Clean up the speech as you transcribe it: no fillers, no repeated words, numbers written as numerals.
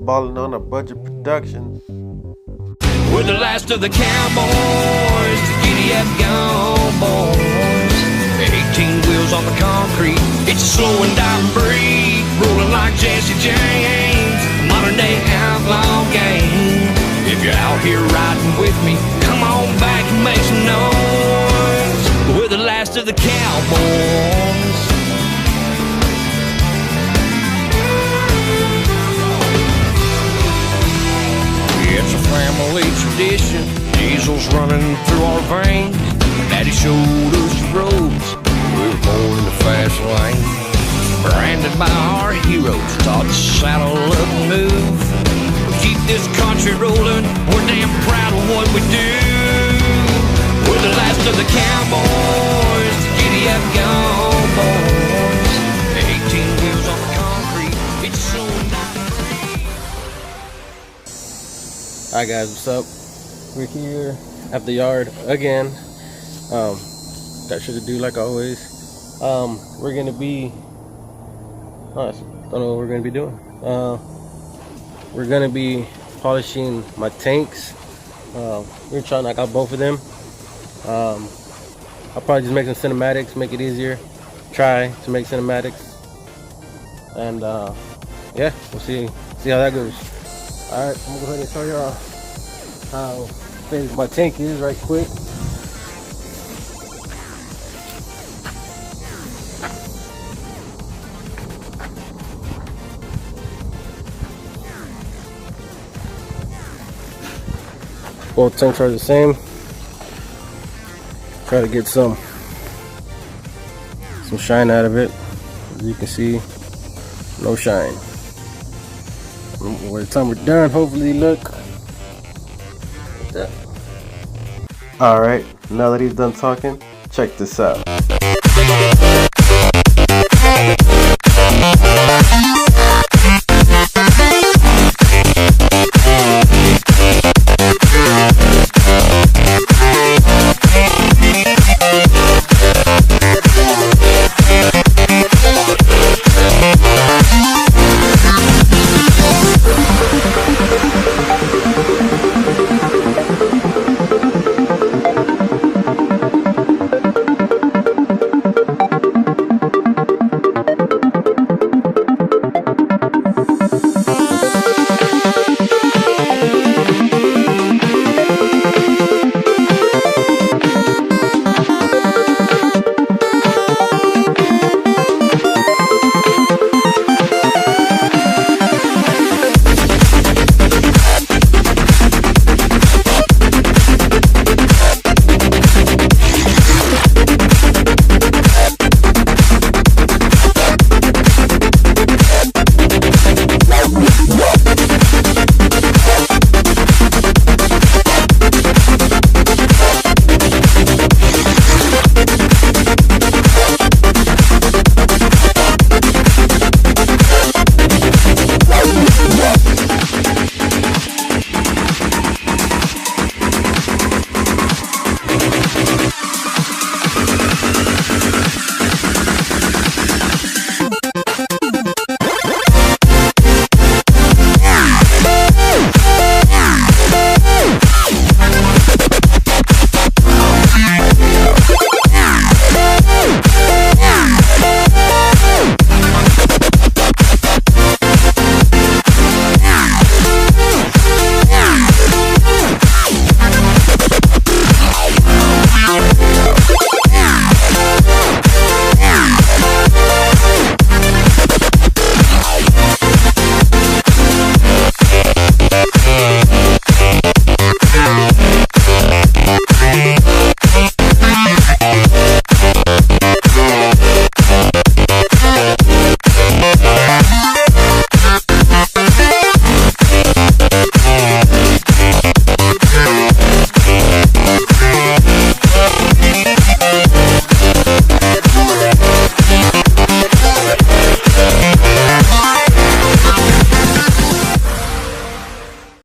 balling on a budget production. We're the last of the cowboys, the giddy up gone boys. 18 wheels on the concrete, it's a slow and dying breed, rolling like Jesse James, modern day outlaw game. If you're out here riding with me, come on back and make some noise. We're the last of the cowboys. It's a family tradition, diesel's running through our veins. Daddy showed us the roads, we were born in the fast lane. Branded by our heroes, taught to saddle up and move. Keep this country rolling, we're damn proud of what we do. We're the last of the cowboys, the giddy up gone boys. 18 wheels on the concrete, it's slow and dying. Alright guys, what's up? We're here at the yard again. Got shit to do like always. We're gonna be I don't know what we're gonna be doing. We're gonna be polishing my tanks. We're trying to knock out both of them. I'll probably just make some cinematics, make it easier. Try to make cinematics, and yeah, we'll see how that goes. All right, I'm gonna go ahead and show y'all how big my tank is right quick. Both tanks are the same. Try to get some shine out of it. As you can see, no shine. By the time we're done, hopefully look like that. Alright, now that he's done talking, check this out.